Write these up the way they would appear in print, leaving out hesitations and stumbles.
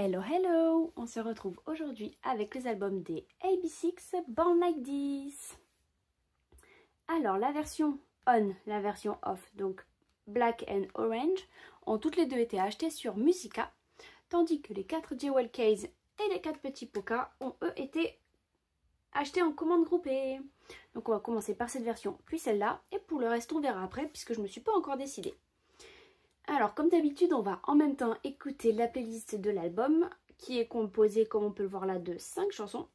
Hello hello! On se retrouve aujourd'hui avec les albums des AB6 Born Like This. Alors la version on, la version off, donc Black and Orange, ont toutes les deux été achetées sur Musica, tandis que les 4 Jewel Case et les 4 petits Polka ont eux été achetés en commande groupée. Donc on va commencer par cette version, puis celle-là, et pour le reste on verra après puisque je ne me suis pas encore décidée. Alors comme d'habitude on va en même temps écouter la playlist de l'album qui est composée comme on peut le voir là de 5 chansons.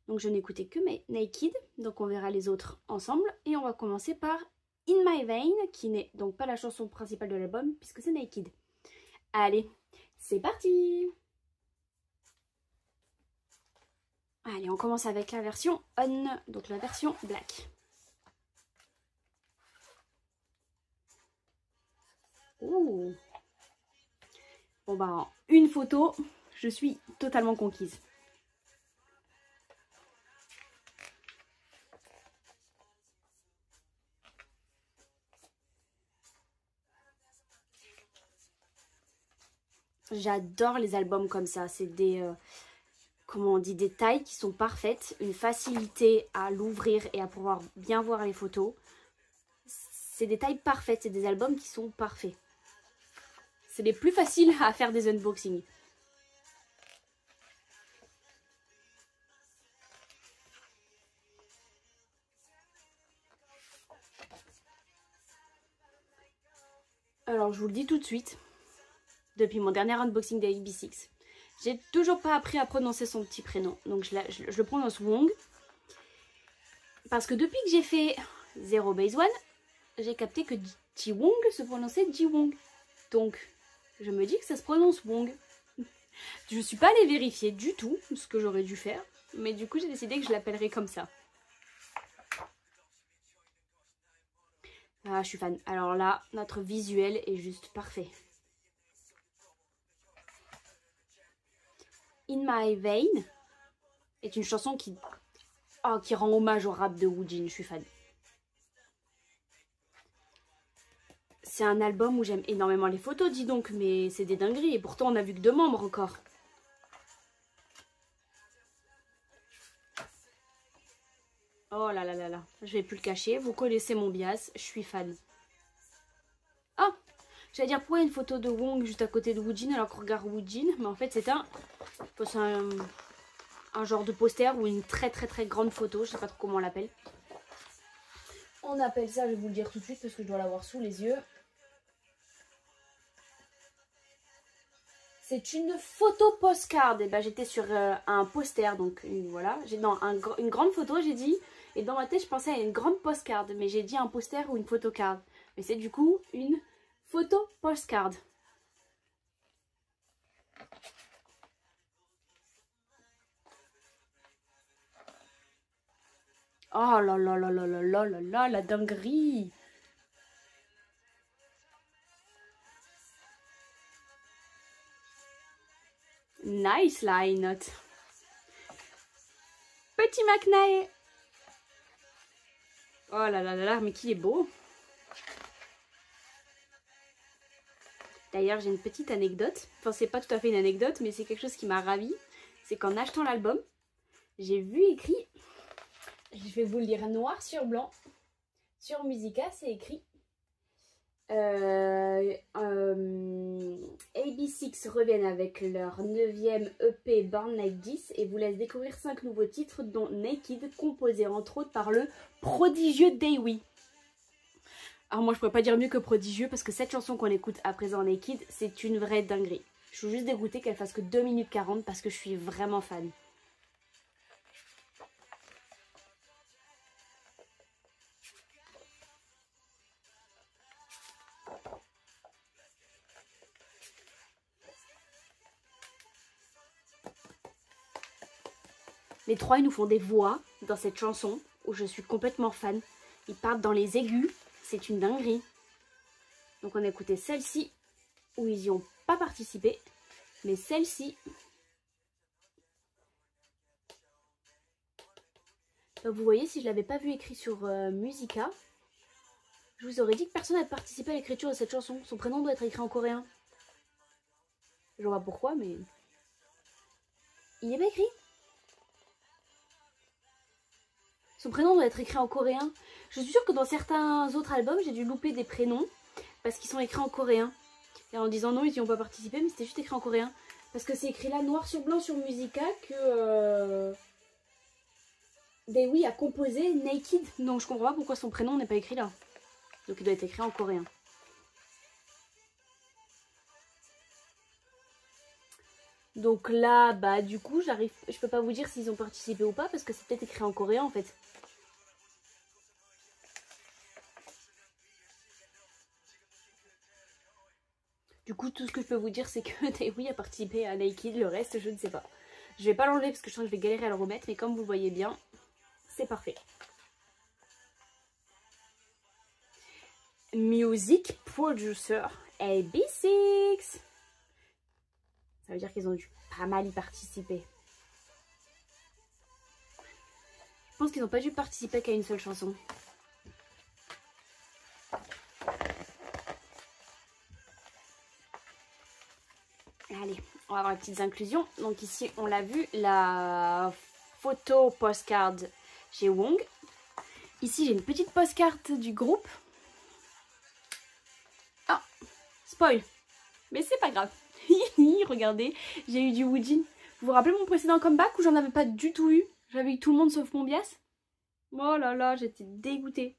Donc je n'écoutais que mes Naked, donc on verra les autres ensemble. Et on va commencer par In My Vein qui n'est donc pas la chanson principale de l'album puisque c'est Naked. Allez, c'est parti! Allez, on commence avec la version On, donc la version Black. Ouh. Bon bah en une photo, je suis totalement conquise. J'adore les albums comme ça, c'est des, comment on dit, des tailles qui sont parfaites, une facilité à l'ouvrir et à pouvoir bien voir les photos. C'est des tailles parfaites, c'est des albums qui sont parfaits. C'est les plus faciles à faire des unboxings. Alors je vous le dis tout de suite, depuis mon dernier unboxing des AB6, j'ai toujours pas appris à prononcer son petit prénom. Donc je le prononce Wong. Parce que depuis que j'ai fait Zero Base One, j'ai capté que Ji-Wong se prononçait Ji-Wong. Donc je me dis que ça se prononce Wong. Je suis pas allée vérifier du tout ce que j'aurais dû faire. Mais du coup j'ai décidé que je l'appellerais comme ça. Ah, je suis fan. Alors là, notre visuel est juste parfait. In My Vein est une chanson qui rend hommage au rap de Woojin. Je suis fan. C'est un album où j'aime énormément les photos, dis donc, mais c'est des dingueries. Et pourtant, on n'a vu que 2 membres encore. Oh là là là là, je vais plus le cacher. Vous connaissez mon bias, je suis fan. Ah, j'allais dire pourquoi il y a une photo de Wong juste à côté de Woojin alors qu'on regarde Woojin. Mais en fait, c'est un genre de poster ou une très grande photo. Je sais pas trop comment on l'appelle. On appelle ça, je vais vous le dire tout de suite parce que je dois l'avoir sous les yeux. C'est une photo postcard. Et ben, j'étais sur un poster, donc voilà. Une grande photo, j'ai dit. Et dans ma tête, je pensais à une grande postcard. Mais j'ai dit un poster ou une photocard. Mais c'est du coup une photo postcard. Oh là là là là là là là là, la dinguerie! Nice line note. Petit McNae. Oh là là là là, mais qui est beau. D'ailleurs, j'ai une petite anecdote. Enfin, c'est pas tout à fait une anecdote, mais c'est quelque chose qui m'a ravie. C'est qu'en achetant l'album, j'ai vu écrit, je vais vous le lire noir sur blanc. Sur Musica, c'est écrit AB6 reviennent avec leur 9e EP Born Like This et vous laisse découvrir 5 nouveaux titres dont Naked, composé entre autres par le prodigieux Daewoo. Alors moi je pourrais pas dire mieux que prodigieux parce que cette chanson qu'on écoute à présent Naked, c'est une vraie dinguerie. Je suis juste dégoûtée qu'elle fasse que 2 minutes 40 parce que je suis vraiment fan. Les 3 ils nous font des voix dans cette chanson où je suis complètement fan. Ils partent dans les aigus, c'est une dinguerie. Donc on a écouté celle-ci où ils n'y ont pas participé, mais celle-ci. Donc vous voyez, si je ne l'avais pas vu écrit sur Musica, je vous aurais dit que personne n'a participé à l'écriture de cette chanson. Son prénom doit être écrit en coréen. Je vois pas pourquoi, mais Il est pas écrit. Son prénom doit être écrit en coréen. Je suis sûre que dans certains autres albums, j'ai dû louper des prénoms parce qu'ils sont écrits en coréen. Et en disant non, ils n'y ont pas participé, mais c'était juste écrit en coréen. Parce que c'est écrit là, noir sur blanc sur Musica, que Daewoo a composé Naked. Donc je comprends pas pourquoi son prénom n'est pas écrit là. Donc il doit être écrit en coréen. Donc là, bah du coup, je peux pas vous dire s'ils ont participé ou pas parce que c'est peut-être écrit en coréen en fait. Du coup, tout ce que je peux vous dire, c'est que Daewoo a participé à Naked, le reste, je ne sais pas. Je vais pas l'enlever parce que je sens que je vais galérer à le remettre, mais comme vous le voyez bien, c'est parfait. Music Producer AB6. Ça veut dire qu'ils ont dû pas mal y participer. Je pense qu'ils n'ont pas dû participer qu'à une seule chanson. Allez, on va voir les petites inclusions. Donc ici, on l'a vu, la photo postcard chez Wong. Ici, j'ai une petite postcard du groupe. Ah, spoil. Mais c'est pas grave. Regardez, j'ai eu du Woojin. Vous vous rappelez mon précédent comeback où j'en avais pas du tout eu? J'avais eu tout le monde sauf mon bias. Oh là là, j'étais dégoûtée.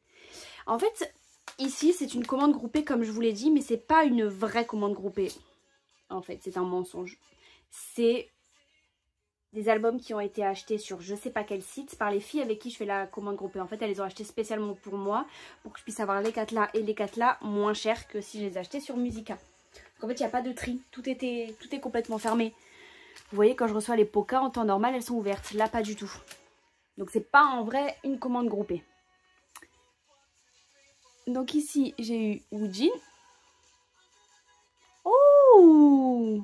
En fait, ici, c'est une commande groupée comme je vous l'ai dit, mais c'est pas une vraie commande groupée. En fait, c'est un mensonge. C'est des albums qui ont été achetés sur je sais pas quel site par les filles avec qui je fais la commande groupée. En fait, elles les ont achetés spécialement pour moi, pour que je puisse avoir les 4 là et les 4 là moins cher que si je les achetais sur Musica. Donc en fait, il n'y a pas de tri. Tout est complètement fermé. Vous voyez, quand je reçois les Poca en temps normal, elles sont ouvertes. Là, pas du tout. Donc c'est pas en vrai une commande groupée. Donc ici, j'ai eu Woojin. Oh,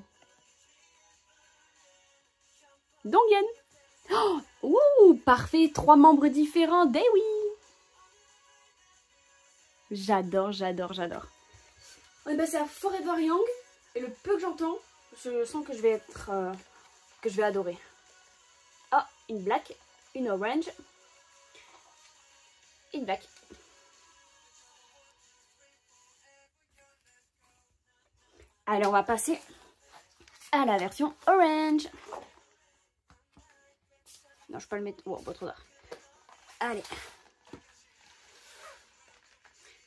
Donghyun. Oh, ouh, parfait, 3 membres différents. Daewoo. J'adore, j'adore, j'adore. On est passé à Forever Young. Et le peu que j'entends, je sens que je vais être... que je vais adorer. Ah, une black, une orange, une black. Alors on va passer à la version orange. Non, je peux le mettre... Oh, pas trop tard. Allez.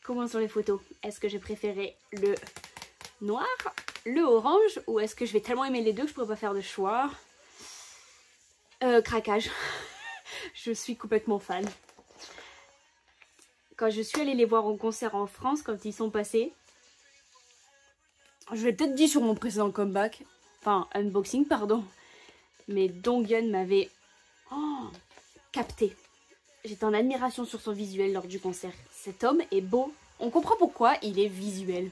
Comment sont les photos? Est-ce que j'ai préféré le noir, le orange, ou est-ce que je vais tellement aimer les deux que je pourrais pas faire de choix? Craquage. Je suis complètement fan. Quand je suis allée les voir en concert en France, quand ils sont passés, je l'ai peut-être dit sur mon précédent comeback, enfin unboxing pardon, mais Donghyun m'avait capté. J'étais en admiration sur son visuel lors du concert. Cet homme est beau. On comprend pourquoi il est visuel.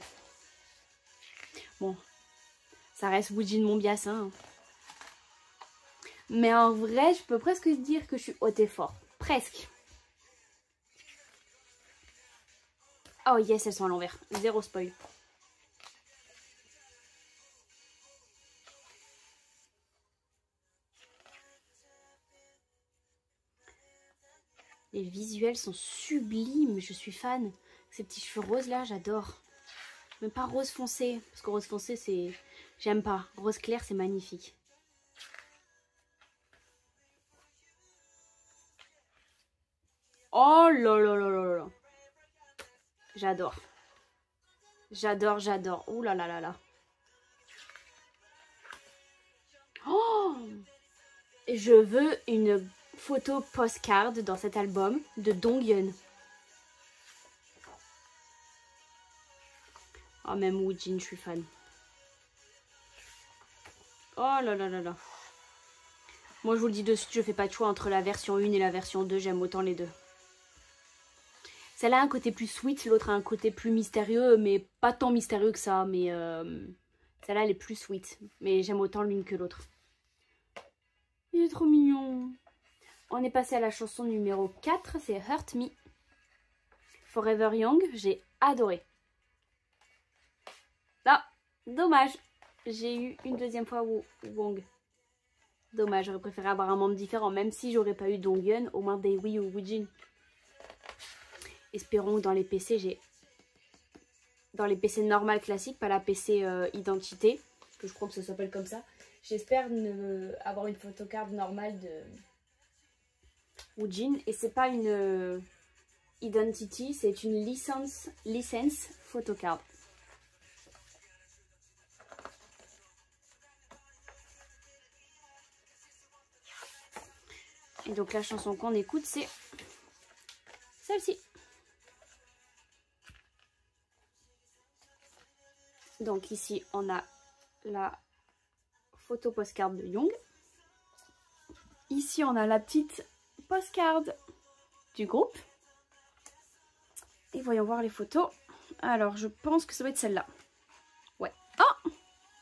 Bon, ça reste Woojin mon bias, hein. Mais en vrai, je peux presque dire que je suis haut et fort. Presque. Oh yes, elles sont à l'envers. Zéro spoil. Les visuels sont sublimes, je suis fan. Ces petits cheveux roses là, j'adore. Même pas rose foncé, parce que rose foncé c'est... J'aime pas. Rose clair c'est magnifique. Oh là là là là là. J'adore. J'adore, j'adore. Ouh là là là là. Oh! Je veux une photo postcard dans cet album de Donghyun. Oh, même Woojin, je suis fan. Oh là là là là. Moi, je vous le dis de suite, je fais pas de choix entre la version 1 et la version 2. J'aime autant les deux. Celle-là a un côté plus sweet, l'autre a un côté plus mystérieux, mais pas tant mystérieux que ça. Mais celle-là, elle est plus sweet. Mais j'aime autant l'une que l'autre. Il est trop mignon. On est passé à la chanson numéro 4, c'est Hurt Me. Forever Young, j'ai adoré. Ah, dommage. J'ai eu une deuxième fois Wong. Dommage, j'aurais préféré avoir un membre différent, même si j'aurais pas eu Dongyun, au moins Daewi ou Woojin. Espérons que dans les PC, j'ai... Dans les PC normales classiques, pas la PC identité, que je crois que ça s'appelle comme ça. J'espère avoir une photocard normale de Woojin. Et c'est pas une identity, c'est une license photocard. Et donc la chanson qu'on écoute, c'est celle-ci. Donc ici, on a la photo postcard de Young. Ici, on a la petite postcard du groupe. Et voyons voir les photos. Alors, je pense que ça va être celle-là. Ouais. Ah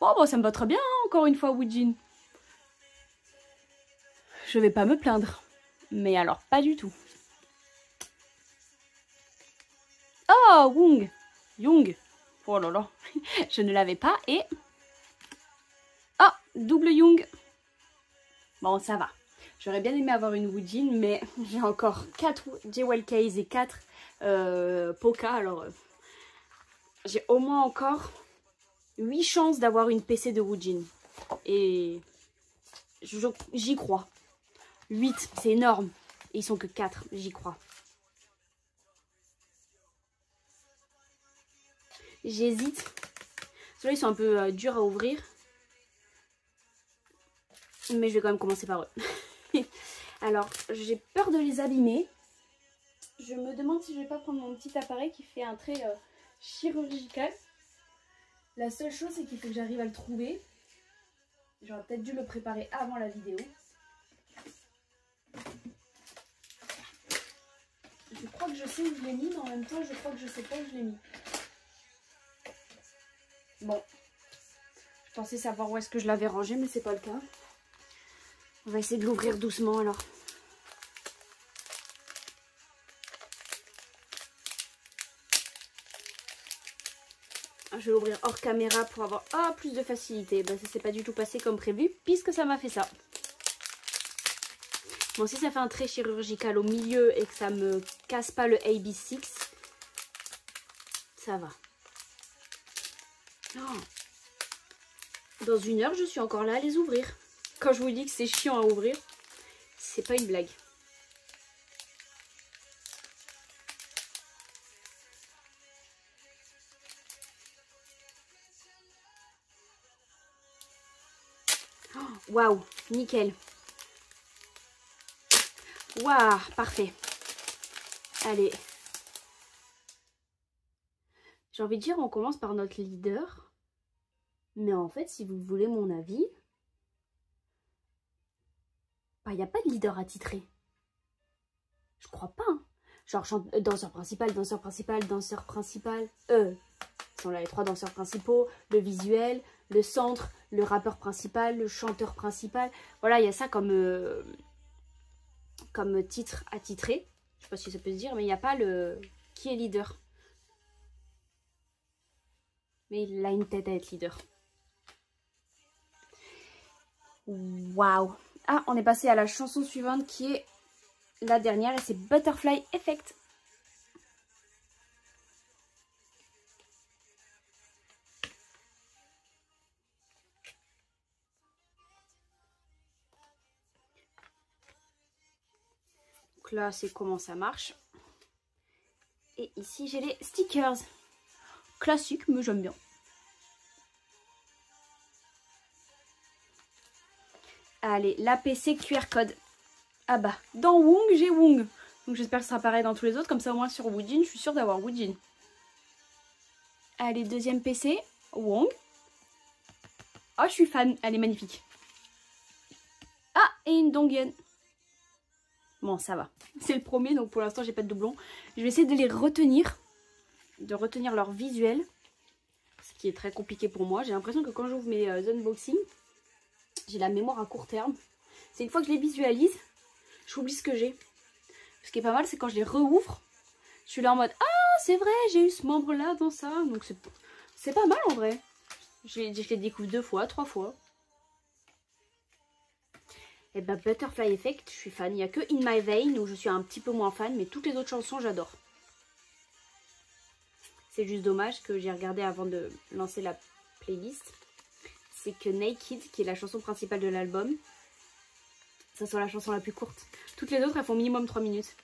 oh, bon, ça me va très bien, hein, encore une fois, Woojin. Je vais pas me plaindre. Mais alors, pas du tout. Oh, Woong. Young. Oh là là. Je ne l'avais pas. Et... oh, double Young. Bon, ça va. J'aurais bien aimé avoir une Woojin, mais j'ai encore 4 JWelKs et 4 Poca. Alors, j'ai au moins encore 8 chances d'avoir une PC de Woojin. Et j'y crois. 8, c'est énorme. Et ils sont que 4, j'y crois. J'hésite. Ceux-là, ils sont un peu durs à ouvrir. Mais je vais quand même commencer par eux. Alors, j'ai peur de les abîmer. Je me demande si je vais pas prendre mon petit appareil qui fait un trait chirurgical. La seule chose, c'est qu'il faut que j'arrive à le trouver. J'aurais peut-être dû le préparer avant la vidéo. Je crois que je sais où je l'ai mis, mais en même temps, je crois que je sais pas où je l'ai mis. Bon. Je pensais savoir où est-ce que je l'avais rangé, mais c'est pas le cas. On va essayer de l'ouvrir doucement alors. Je vais l'ouvrir hors caméra pour avoir plus de facilité. Ben, ça s'est pas du tout passé comme prévu puisque ça m'a fait ça. Bon, si ça fait un trait chirurgical au milieu et que ça me casse pas le AB6, ça va. Oh. Dans 1 heure, je suis encore là à les ouvrir. Quand je vous dis que c'est chiant à ouvrir, c'est pas une blague. Waouh, nickel. Waouh, parfait. Allez. J'ai envie de dire, on commence par notre leader. Mais en fait, si vous voulez mon avis, il n'y a pas de leader attitré. Je crois pas. Hein. Genre danseur principal, danseur principal, danseur principal. Sont là les 3 danseurs principaux, le visuel, le centre, le rappeur principal, le chanteur principal. Voilà, il y a ça comme titre attitré. Je sais pas si ça peut se dire, mais il n'y a pas le qui est leader. Mais il a une tête à être leader. Waouh! Ah, on est passé à la chanson suivante qui est la dernière et c'est Butterfly Effect. Donc là, c'est comment ça marche. Et ici, j'ai les stickers. Classique, mais j'aime bien. Allez, l'APC QR code. Ah bah, dans Woong, j'ai Woong. Donc j'espère que ce sera pareil dans tous les autres. Comme ça, au moins sur Woojin, je suis sûre d'avoir Woojin. Allez, deuxième PC, Woong. Oh, je suis fan. Elle est magnifique. Ah, et une Dongyun. Bon, ça va. C'est le premier, donc pour l'instant, j'ai pas de doublon. Je vais essayer de les retenir. De retenir leur visuel. Ce qui est très compliqué pour moi. J'ai l'impression que quand j'ouvre mes unboxings, j'ai la mémoire à court terme. C'est une fois que je les visualise, j'oublie ce que j'ai. Ce qui est pas mal, c'est quand je les rouvre, je suis là en mode « Ah, c'est vrai, j'ai eu ce membre-là dans ça. » Donc c'est pas mal en vrai. Je les découvre 2 fois, 3 fois. Et bah Butterfly Effect, je suis fan. Il n'y a que In My Vein où je suis un petit peu moins fan, mais toutes les autres chansons, j'adore. C'est juste dommage que j'ai regardé avant de lancer la playlist. C'est que Naked, qui est la chanson principale de l'album, ça soit la chanson la plus courte. Toutes les autres, elles font minimum 3 minutes.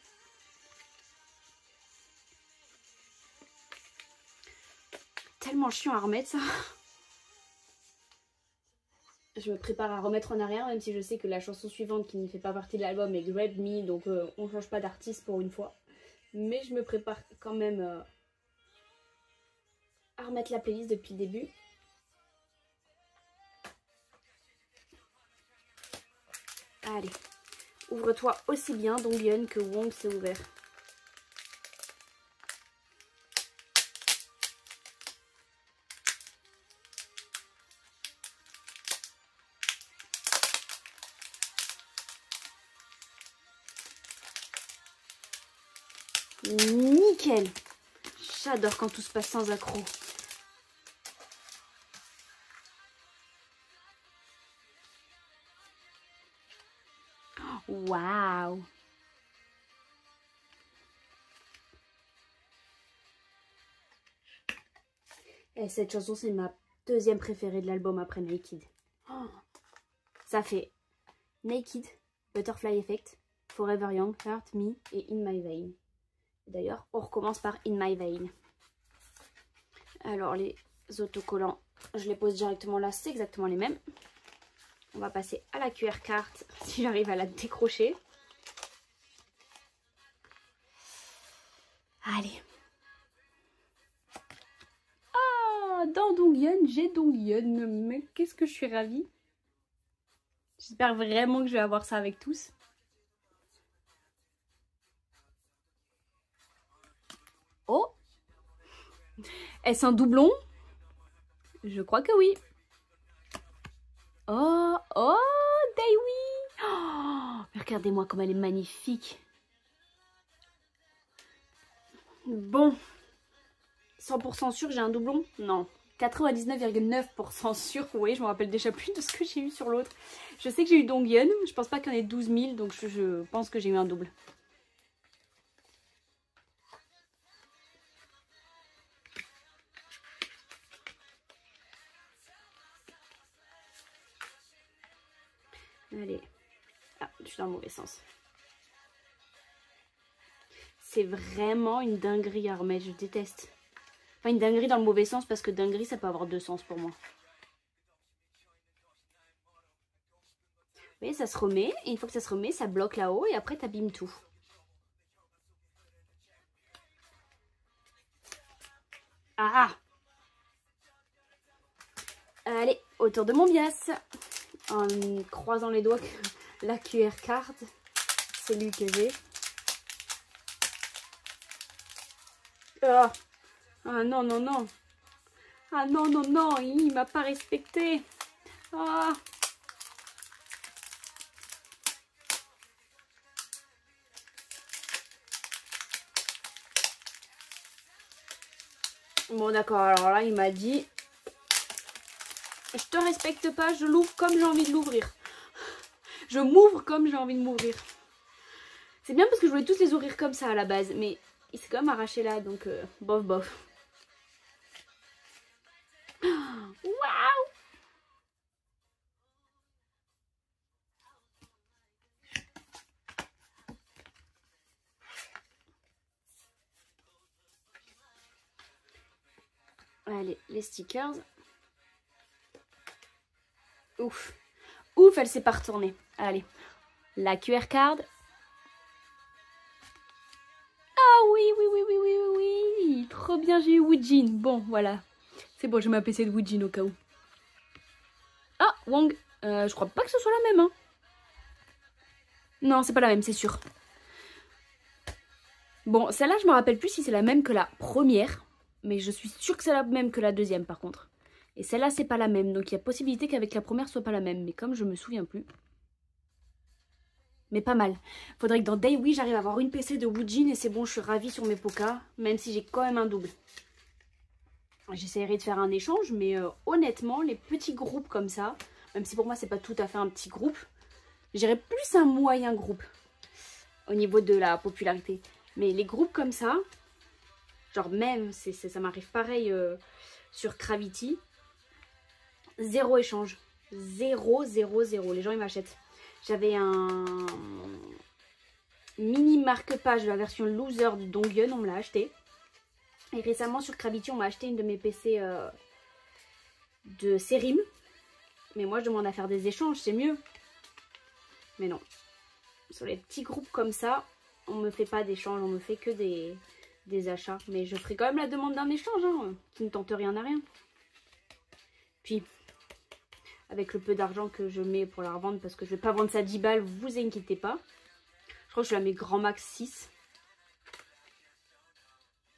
Tellement chiant à remettre ça. Je me prépare à remettre en arrière, même si je sais que la chanson suivante qui ne fait pas partie de l'album est Grab Me, donc on ne change pas d'artiste pour une fois. Mais je me prépare quand même à remettre la playlist depuis le début. Allez, ouvre-toi aussi bien Donghyun que Wong s'est ouvert. Nickel! J'adore quand tout se passe sans accroc. Waouh! Et cette chanson, c'est ma deuxième préférée de l'album après Naked. Oh, ça fait Naked, Butterfly Effect, Forever Young, Hurt Me et In My Vein. D'ailleurs, on recommence par In My Vein. Alors, les autocollants, je les pose directement là, c'est exactement les mêmes. On va passer à la QR carte, si j'arrive à la décrocher. Allez. Ah, dans Donghyun, j'ai Donghyun. Mais qu'est-ce que je suis ravie. J'espère vraiment que je vais avoir ça avec tous. Oh! Est-ce un doublon? Je crois que oui. Oh! Oh! Daewi! Oh, regardez-moi comme elle est magnifique. Bon. 100% sûr, j'ai un doublon? Non. 99,9% sûr. Vous voyez, je me rappelle déjà plus de ce que j'ai eu sur l'autre. Je sais que j'ai eu Donghyun. Je pense pas qu'il y en ait 12 000, donc je pense que j'ai eu un double. Allez. Ah, je suis dans le mauvais sens. C'est vraiment une dinguerie à remettre, je déteste. Enfin, une dinguerie dans le mauvais sens parce que dinguerie, ça peut avoir deux sens pour moi. Vous voyez, ça se remet. Et une fois que ça se remet, ça bloque là-haut et après, t'abîmes tout. Ah! Allez, autour de mon bias. En croisant les doigts que la QR card, c'est lui que j'ai. Ah! Ah non, non, non. Ah non, non, non, il m'a pas respecté. Ah! Bon d'accord, alors là il m'a dit je te respecte pas, je l'ouvre comme j'ai envie de l'ouvrir. Je m'ouvre comme j'ai envie de m'ouvrir. C'est bien parce que je voulais tous les ouvrir comme ça à la base, mais il s'est quand même arraché là, donc bof bof. Waouh! Allez, les stickers. Ouf. Ouf, elle s'est pas retournée. Allez, la QR card. Ah oui, oui, oui, oui, oui, oui, oui. Trop bien, j'ai eu Woojin. Bon, voilà. C'est bon, j'ai ma PC de Woojin au cas où. Ah, Wong. Je crois pas que ce soit la même, hein. Non, c'est pas la même, c'est sûr. Bon, celle-là, je me rappelle plus si c'est la même que la première. Mais je suis sûre que c'est la même que la deuxième, par contre. Et celle-là, c'est pas la même. Donc, il y a possibilité qu'avec la première, ce soit pas la même. Mais comme je me souviens plus. Mais pas mal. Faudrait que dans Daewi, j'arrive à avoir une PC de Woojin. Et c'est bon, je suis ravie sur mes Poca. Même si j'ai quand même un double. J'essaierai de faire un échange. Mais honnêtement, les petits groupes comme ça, même si pour moi, c'est pas tout à fait un petit groupe, J'irais plus un moyen groupe au niveau de la popularité. Mais les groupes comme ça, genre même, ça m'arrive pareil sur Gravity, zéro échange. Zéro, zéro, zéro. Les gens, ils m'achètent. J'avais un mini marque-page de la version loser de Dongyun, on me l'a acheté. Et récemment sur Gravity, on m'a acheté une de mes PC de Serim. Mais moi, je demande à faire des échanges, c'est mieux. Mais non. Sur les petits groupes comme ça, on me fait pas d'échange, on me fait que des achats. Mais je ferai quand même la demande d'un échange, hein, qui ne tente rien à rien. Puis, avec le peu d'argent que je mets pour la revendre, parce que je vais pas vendre ça 10 balles, vous inquiétez pas. Je crois que je la mets grand max 6.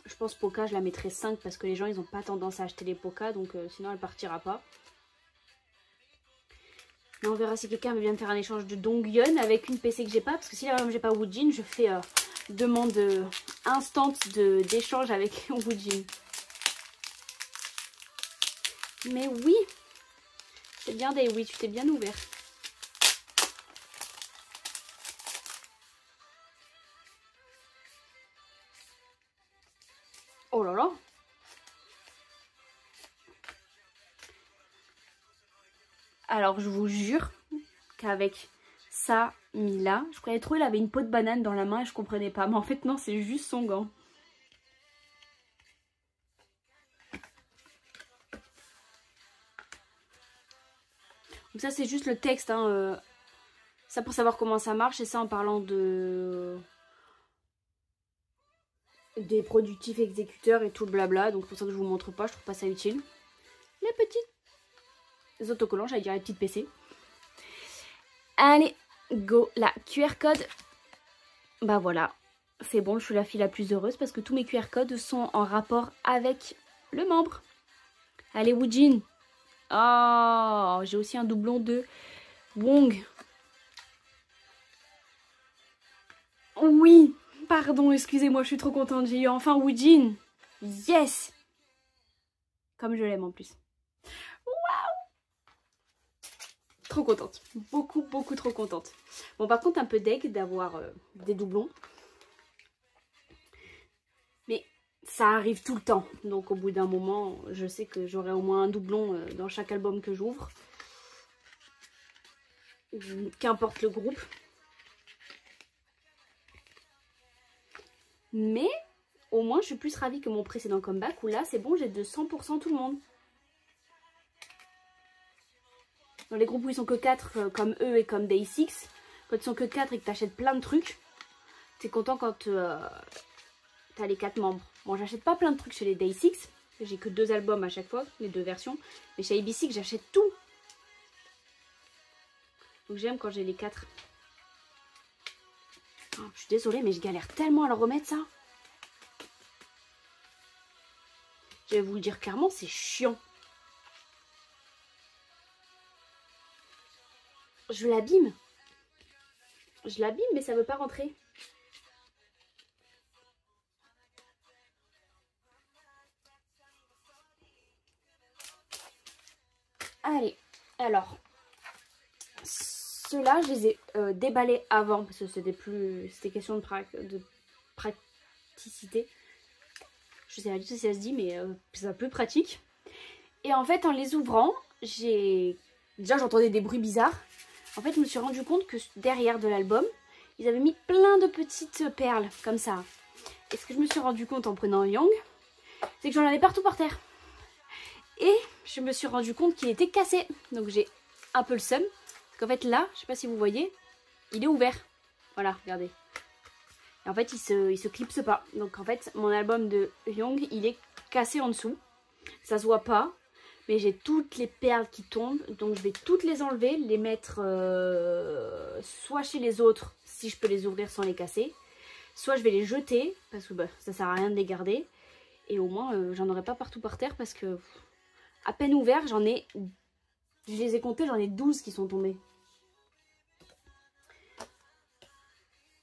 Je pense Poca, je la mettrai 5 parce que les gens, ils ont pas tendance à acheter les Poca, donc sinon elle partira pas. Mais on verra si quelqu'un vient me faire un échange de Dongyun avec une PC que j'ai pas, parce que si là j'ai pas Woojin, je fais demande instant d'échange avec Woojin. Mais oui, c'est bien Day, oui, tu t'es bien ouvert. Oh là là. Alors je vous jure qu'avec ça mis là, je croyais trop il avait une peau de banane dans la main et je comprenais pas. Mais en fait non, c'est juste son gant. Donc ça c'est juste le texte, hein, ça pour savoir comment ça marche, et ça en parlant des productifs exécuteurs et tout le blabla. Donc pour ça que je vous montre pas, je trouve pas ça utile. Les petits autocollants, j'allais dire les petites PC. Allez, go, la QR code. Bah voilà, c'est bon, je suis la fille la plus heureuse parce que tous mes QR codes sont en rapport avec le membre. Allez, Woojin. Oh, j'ai aussi un doublon de Wong. Oui, pardon, excusez-moi, je suis trop contente. J'ai eu enfin Woojin. Yes. Comme je l'aime en plus. Waouh. Trop contente. Beaucoup, beaucoup trop contente. Bon, par contre, un peu deg d'avoir des doublons. Mais ça arrive tout le temps. Donc, au bout d'un moment, je sais que j'aurai au moins un doublon dans chaque album que j'ouvre. Qu'importe le groupe. Mais au moins, je suis plus ravie que mon précédent comeback où là, c'est bon, j'ai de 100% tout le monde. Dans les groupes où ils sont que 4, comme eux et comme Day6, quand ils sont que 4 et que tu achètes plein de trucs, t'es content quand t'as les 4 membres. Bon, j'achète pas plein de trucs chez les Day6, j'ai que 2 albums à chaque fois, les 2 versions. Mais chez ABC, j'achète tout. Donc j'aime quand j'ai les 4. Oh, je suis désolée, mais je galère tellement à le remettre, ça. Je vais vous le dire clairement, c'est chiant. Je l'abîme. Je l'abîme, mais ça veut pas rentrer. Allez, alors, ceux-là, je les ai déballés avant parce que c'était question de praticité. Je sais pas du tout si ça se dit, mais c'est un peu pratique. Et en fait, en les ouvrant, déjà j'entendais des bruits bizarres. En fait, je me suis rendu compte que derrière de l'album, ils avaient mis plein de petites perles comme ça. Et ce que je me suis rendu compte en prenant Young, c'est que j'en avais partout par terre. Et je me suis rendu compte qu'il était cassé. Donc j'ai un peu le seum. Parce qu'en fait là, je sais pas si vous voyez, il est ouvert. Voilà, regardez. Et en fait, il se clipse pas. Donc en fait, mon album de Young, il est cassé en dessous. Ça se voit pas. Mais j'ai toutes les perles qui tombent. Donc je vais toutes les enlever, les mettre soit chez les autres, si je peux les ouvrir sans les casser. Soit je vais les jeter, parce que bah, ça sert à rien de les garder. Et au moins, j'en aurai pas partout par terre, parce que à peine ouvert, je les ai comptés, j'en ai 12 qui sont tombés.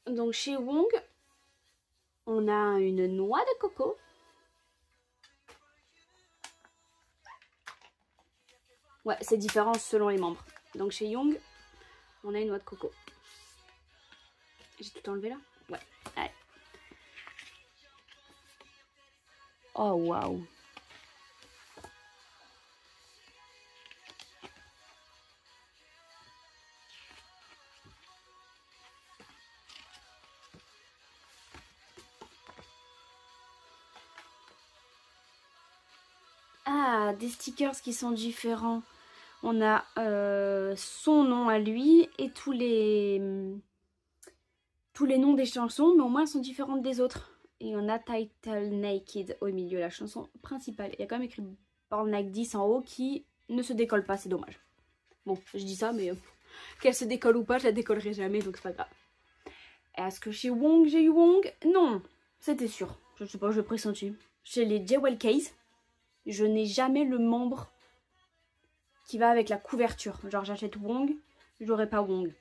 Donc chez Wong, on a une noix de coco. Ouais, c'est différent selon les membres. Donc chez Young, On a une noix de coco. J'ai tout enlevé là? Ouais. Allez. Oh waouh. Ah, des stickers qui sont différents. On a son nom à lui et tous les noms des chansons, mais au moins elles sont différentes des autres. Et on a Title Naked au milieu, la chanson principale. Il y a quand même écrit Born Like This en haut qui ne se décolle pas, c'est dommage. Bon, je dis ça, mais qu'elle se décolle ou pas, je la décollerai jamais, donc c'est pas grave. Est-ce que chez Wong, j'ai eu Wong? Non, c'était sûr. Je sais pas, je pressentis. Chez les Jewel Case, je n'ai jamais le membre qui va avec la couverture. Genre j'achète Wong, j'aurai pas Wong.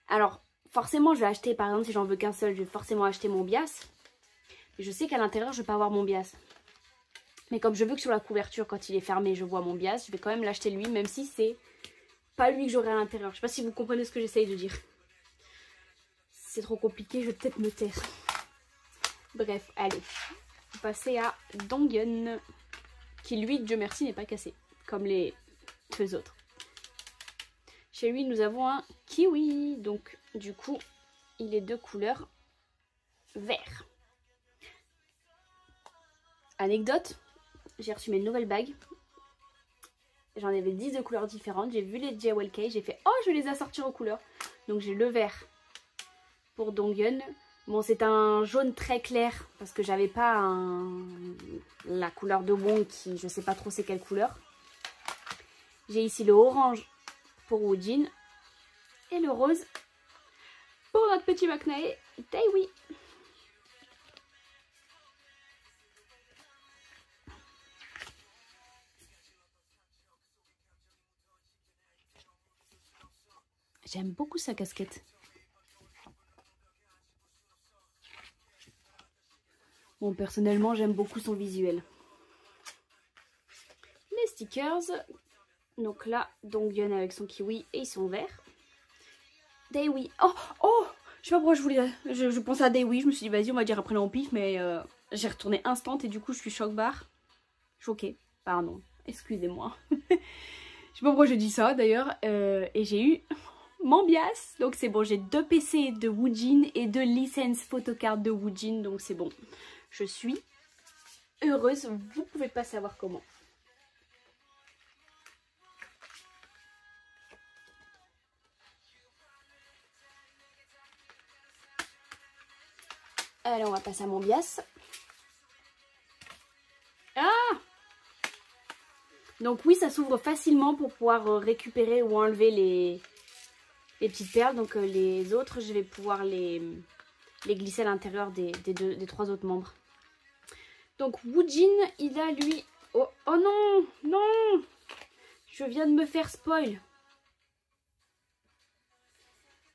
Alors, forcément je vais acheter, par exemple si j'en veux qu'un seul, je vais forcément acheter mon bias. Mais je sais qu'à l'intérieur je vais pas avoir mon bias. Mais comme je veux que sur la couverture, quand il est fermé, je vois mon bias, je vais quand même l'acheter lui, même si c'est pas lui que j'aurai à l'intérieur. Je sais pas si vous comprenez ce que j'essaye de dire. C'est trop compliqué, je vais peut-être me taire. Bref, allez. On va passer à Donghyun, qui lui, Dieu merci, n'est pas cassé, comme les deux autres. Chez lui, nous avons un kiwi, donc du coup, il est de couleur vert. Anecdote, j'ai reçu mes nouvelles bagues. J'en avais 10 de couleurs différentes. J'ai vu les Jewel Case, j'ai fait « Oh, je vais les assortir aux couleurs !» Donc j'ai le vert pour Donghyun. Bon, c'est un jaune très clair parce que j'avais pas la couleur de Wong qui, je sais pas trop c'est quelle couleur. J'ai ici le orange pour Woojin et le rose pour notre petit Maknae, Taewi. J'aime beaucoup sa casquette. Bon, personnellement, j'aime beaucoup son visuel. Les stickers. Donc là, Donghyun avec son kiwi et son vert. Taewi. Oh, oh, je sais pas pourquoi je pensais à Taewi. Je me suis dit, vas-y, on va dire après le pif, mais j'ai retourné instant et du coup, je suis choquée. Pardon, excusez-moi. Je sais pas pourquoi je dis ça d'ailleurs. Et j'ai eu mon bias. Donc c'est bon, j'ai 2 PC de Woojin et 2 licences photocard de Woojin. Donc c'est bon. Je suis heureuse. Vous pouvez pas savoir comment. Allez, on va passer à mon bias. Ah! Donc oui, ça s'ouvre facilement pour pouvoir récupérer ou enlever les petites perles. Donc les autres, je vais pouvoir les glisser à l'intérieur des 3 autres membres. Donc Woojin, il a lui... Oh, oh non, non! Je viens de me faire spoil.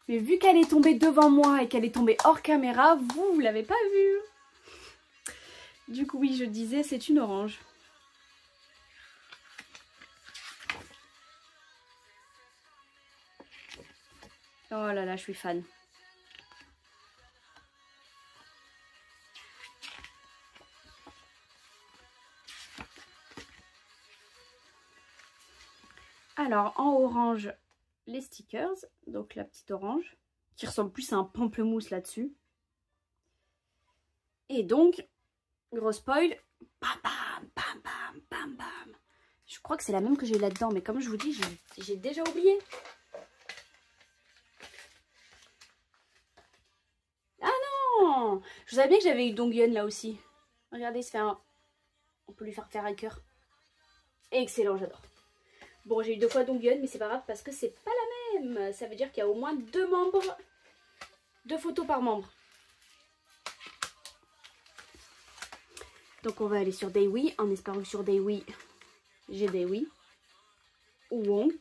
Mais vu qu'elle est tombée devant moi et qu'elle est tombée hors caméra, vous l'avez pas vue. Du coup, oui, je disais, c'est une orange. Oh là là, je suis fan. Alors, en orange, les stickers. Donc la petite orange, qui ressemble plus à un pamplemousse là-dessus. Et donc, gros spoil, bam bam, bam bam, bam bam. Je crois que c'est la même que j'ai là-dedans, mais comme je vous dis, j'ai déjà oublié. Ah non! Je savais bien que j'avais eu Donghyun là aussi. Regardez, il se fait un... On peut lui faire un cœur. Excellent, j'adore. Bon, j'ai eu 2 fois Donghyun, mais c'est pas grave parce que c'est pas la même. Ça veut dire qu'il y a au moins 2 membres, 2 photos par membre. Donc on va aller sur Taewi, en espérant que sur Taewi, j'ai Taewi. Ou Wong.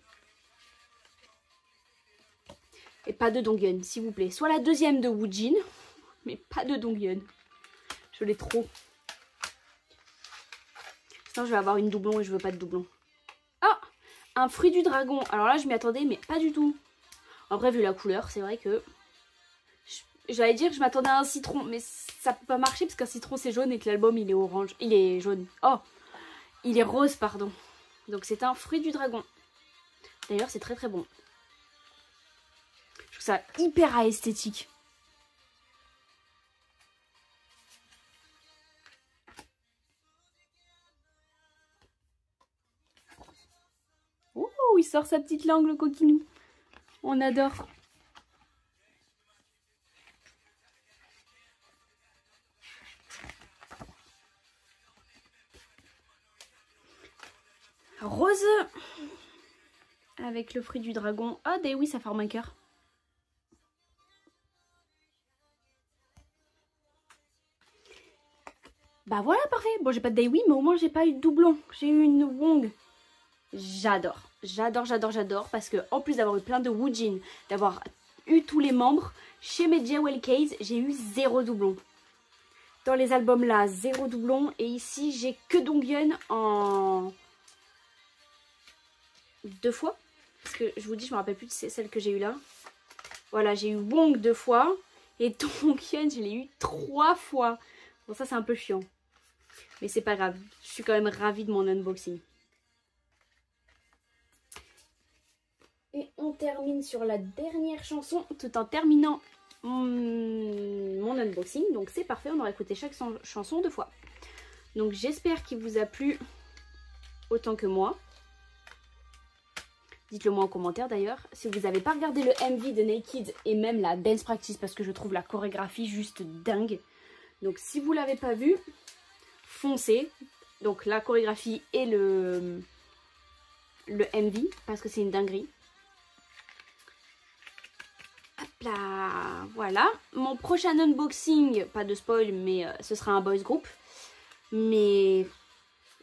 Et pas de Donghyun, s'il vous plaît. Soit la deuxième de Woojin, mais pas de Donghyun. Je l'ai trop. Sinon je vais avoir une doublon et je veux pas de doublon. Ah! Un fruit du dragon. Alors là je m'y attendais mais pas du tout. Après, vu la couleur, c'est vrai que... J'allais dire que je m'attendais à un citron, mais ça peut pas marcher parce qu'un citron c'est jaune et que l'album il est orange. Il est jaune. Oh, il est rose, pardon. Donc c'est un fruit du dragon. D'ailleurs, c'est très très bon. Je trouve ça hyper esthétique. Oh, il sort sa petite langue, le coquinou. On adore. Rose avec le fruit du dragon. Ah, ben oui, ça forme un cœur. Bah voilà, parfait. Bon, j'ai pas de Daiwi, mais au moins j'ai pas eu de doublon. J'ai eu une Wong. J'adore. J'adore, j'adore, j'adore. Parce que en plus d'avoir eu plein de Woojin, d'avoir eu tous les membres, chez mes Jewel Case, j'ai eu 0 doublon. Dans les albums là, 0 doublon. Et ici, j'ai que Donghyun en 2 fois. Parce que je vous dis, je me rappelle plus de celle que j'ai eu là. Voilà, j'ai eu Wong 2 fois. Et Donghyun, je l'ai eu 3 fois. Bon, ça c'est un peu chiant. Mais c'est pas grave. Je suis quand même ravie de mon unboxing. Et on termine sur la dernière chanson tout en terminant mon unboxing. Donc c'est parfait, on aura écouté chaque chanson 2 fois. Donc j'espère qu'il vous a plu autant que moi. Dites-le moi en commentaire d'ailleurs. Si vous n'avez pas regardé le MV de Naked et même la Dance Practice parce que je trouve la chorégraphie juste dingue. Donc si vous ne l'avez pas vu, foncez. Donc la chorégraphie et le MV parce que c'est une dinguerie. Hop là, voilà. Mon prochain unboxing, pas de spoil, mais ce sera un boys group. Mais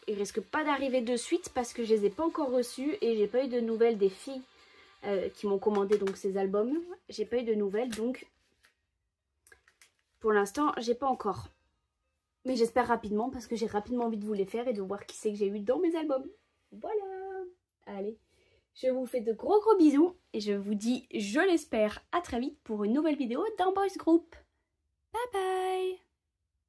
il risque pas d'arriver de suite parce que je les ai pas encore reçus et j'ai pas eu de nouvelles des filles qui m'ont commandé donc ces albums. J'ai pas eu de nouvelles donc pour l'instant j'ai pas encore. Mais j'espère rapidement parce que j'ai rapidement envie de vous les faire et de voir qui c'est que j'ai eu dans mes albums. Voilà. Allez, je vous fais de gros bisous et je vous dis, je l'espère, à très vite pour une nouvelle vidéo d'un boys group. Bye bye.